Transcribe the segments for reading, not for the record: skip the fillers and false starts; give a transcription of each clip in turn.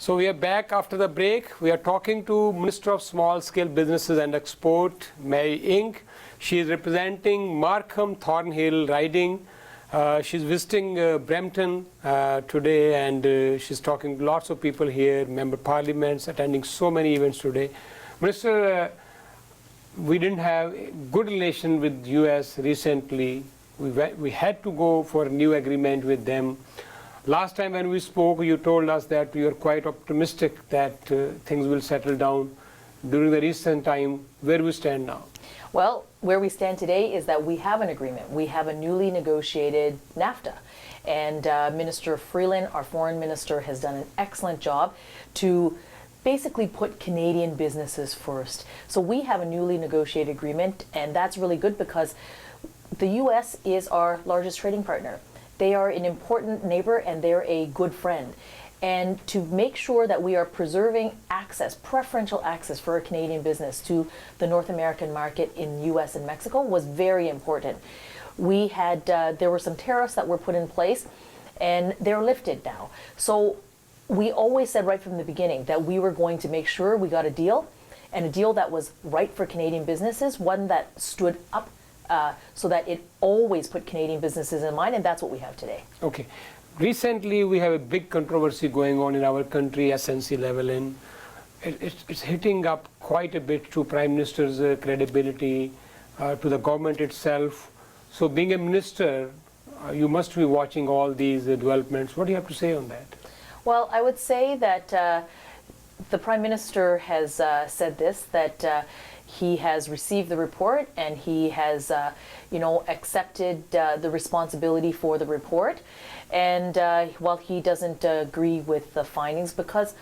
So we are back after the break. We are talking to Minister of Small Scale Businesses and Export, Mary Ing. She is representing Markham Thornhill riding. She's visiting Brampton today, and she's talking to lots of people here, member parliaments, attending so many events today. Minister, we didn't have a good relation with US recently. We had to go for a new agreement with them. Last time when we spoke, you told us that you are quite optimistic that things will settle down. During the recent time, where we stand now? Well, where we stand today is that we have an agreement. We have a newly negotiated NAFTA. And Minister Freeland, our foreign minister, has done an excellent job to basically put Canadian businesses first. So we have a newly negotiated agreement, and that's really good because the U.S. is our largest trading partner. They are an important neighbor and they're a good friend. And to make sure that we are preserving access, preferential access for a Canadian business to the North American market in U.S. and Mexico was very important. We had, there were some tariffs that were put in place and they're lifted now. So we always said right from the beginning that we were going to make sure we got a deal, and a deal that was right for Canadian businesses, one that stood up so that it always put Canadian businesses in mind, and that's what we have today. Okay. Recently, we have a big controversy going on in our country, SNC Lavalin. It's hitting up quite a bit to Prime Minister's credibility, to the government itself. So being a minister, you must be watching all these developments. What do you have to say on that? Well, I would say that the Prime Minister has said this, that he has received the report and he has, accepted the responsibility for the report. And while he doesn't agree with the findings, because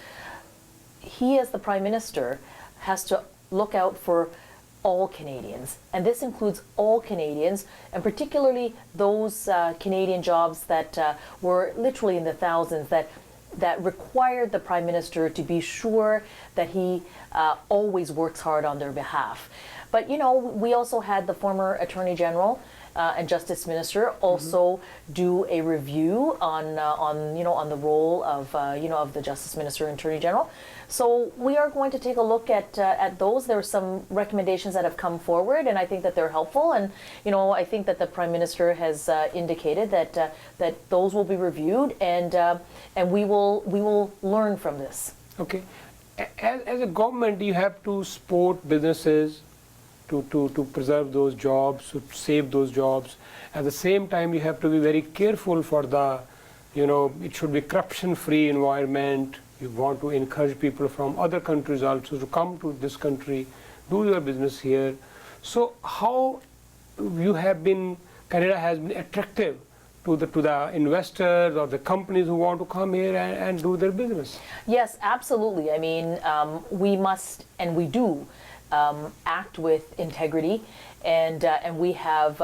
he, as the Prime Minister, has to look out for all Canadians. And this includes all Canadians, and particularly those Canadian jobs that were literally in the thousands that required the Prime Minister to be sure that he always works hard on their behalf. But, we also had the former Attorney General and Justice Minister also do a review on the role of the Justice Minister and Attorney General. So we are going to take a look at those. There are some recommendations that have come forward, and I think that they're helpful. And I think that the Prime Minister has indicated that those will be reviewed, and we will learn from this. Okay. As a government, you have to support businesses to preserve those jobs, to save those jobs. At the same time, you have to be very careful for the, it should be corruption-free environment. You want to encourage people from other countries also to come to this country, do your business here. So how Canada has been attractive to the investors or the companies who want to come here and do their business? Yes, absolutely. I mean, we must, and we do, act with integrity, and we have,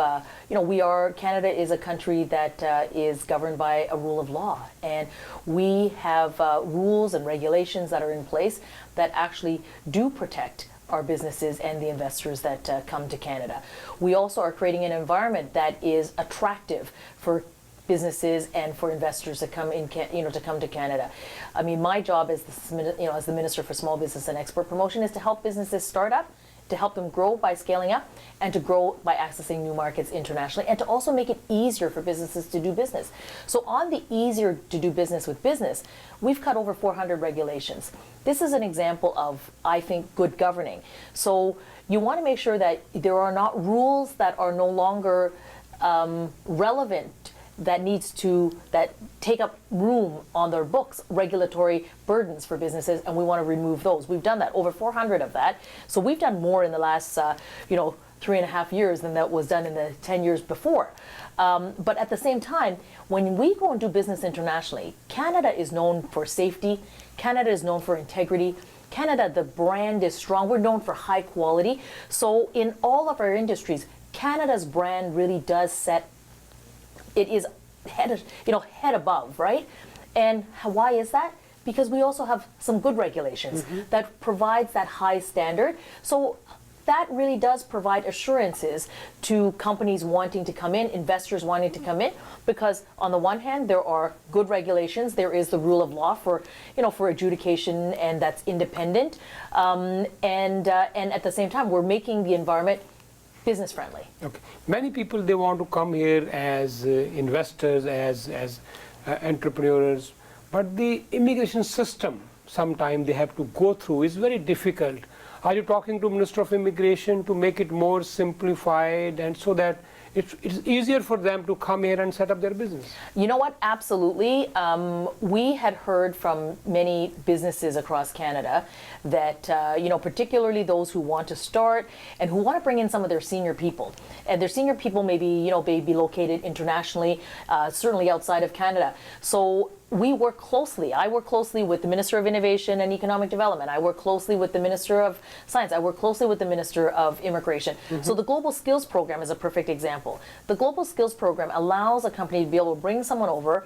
Canada is a country that is governed by a rule of law, and we have rules and regulations that are in place that actually do protect our businesses and the investors that come to Canada. We also are creating an environment that is attractive for businesses and for investors to come in, to come to Canada. I mean, my job as the Minister for Small Business and Export Promotion is to help businesses start up, to help them grow by scaling up, and to grow by accessing new markets internationally, and to also make it easier for businesses to do business. So on the easier to do business with business, we've cut over 400 regulations. This is an example of, I think, good governing. So you want to make sure that there are not rules that are no longer relevant, that take up room on their books, regulatory burdens for businesses, and we want to remove those. We've done that, over 400 of that. So we've done more in the last, 3.5 years than that was done in the 10 years before. But at the same time, when we go and do business internationally, Canada is known for safety. Canada is known for integrity. Canada, the brand is strong. We're known for high quality. So in all of our industries, Canada's brand really does set, it is head above, right? And why is that? Because we also have some good regulations that provides that high standard. So that really does provide assurances to companies wanting to come in, investors wanting to come in, because on the one hand, there are good regulations. There is the rule of law for, for adjudication, and that's independent. And at the same time, we're making the environment business friendly. Okay. Many people, they want to come here as investors, as entrepreneurs, but the immigration system, sometimes they have to go through, is very difficult. Are you talking to Minister of Immigration to make it more simplified, and so that it's easier for them to come here and set up their business? You know what? Absolutely. We had heard from many businesses across Canada that, particularly those who want to start and who want to bring in some of their senior people. And their senior people may be located internationally, certainly outside of Canada. So we work closely. I work closely with the Minister of Innovation and Economic Development. I work closely with the Minister of Science. I work closely with the Minister of Immigration. So the Global Skills Program is a perfect example. The Global Skills Program allows a company to be able to bring someone over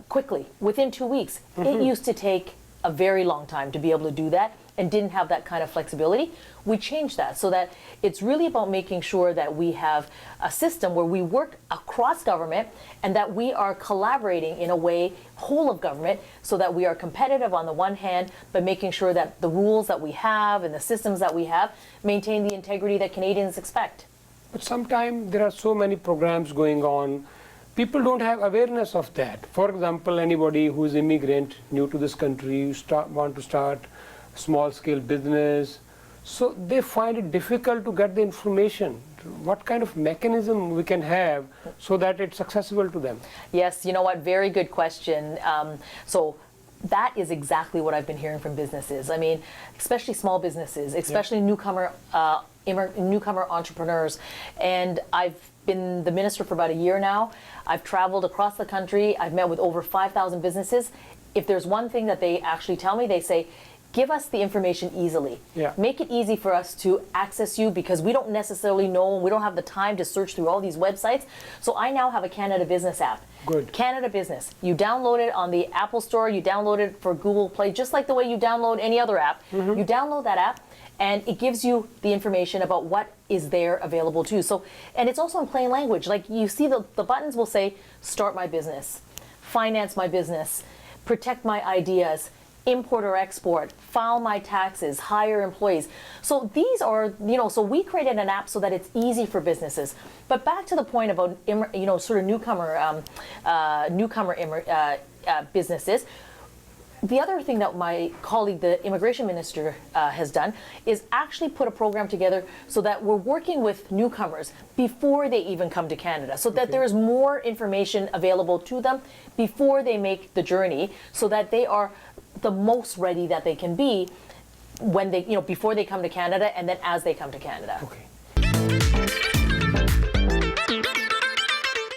quickly, within 2 weeks. It used to take a very long time to be able to do that and didn't have that kind of flexibility. We changed that so that it's really about making sure that we have a system where we work across government and that we are collaborating in a way, whole of government, so that we are competitive on the one hand, but making sure that the rules that we have and the systems that we have maintain the integrity that Canadians expect. But sometimes there are so many programs going on, people don't have awareness of that. For example, anybody who is immigrant, new to this country, want to start small-scale business, so they find it difficult to get the information. What kind of mechanism we can have so that it's accessible to them? Yes, you know what? Very good question. So that is exactly what I've been hearing from businesses. I mean, especially small businesses, especially newcomer entrepreneurs. And I've been the minister for about a year now. I've traveled across the country. I've met with over 5,000 businesses. If there's one thing that they actually tell me, they say, give us the information easily. Yeah. Make it easy for us to access you, because we don't necessarily know, we don't have the time to search through all these websites. So I now have a Canada Business app. Good. Canada Business. You download it on the Apple Store, you download it for Google Play, just like the way you download any other app. You download that app and it gives you the information about what is there available to you. So, and it's also in plain language. Like you see the buttons will say, start my business, finance my business, protect my ideas, import or export, file my taxes, hire employees. So these are, so we created an app so that it's easy for businesses. But back to the point about, sort of newcomer businesses. The other thing that my colleague, the immigration minister, has done is actually put a program together so that we're working with newcomers before they even come to Canada, so that there is more information available to them before they make the journey, so that they are the most ready that they can be when they, before they come to Canada and then as they come to Canada. Okay.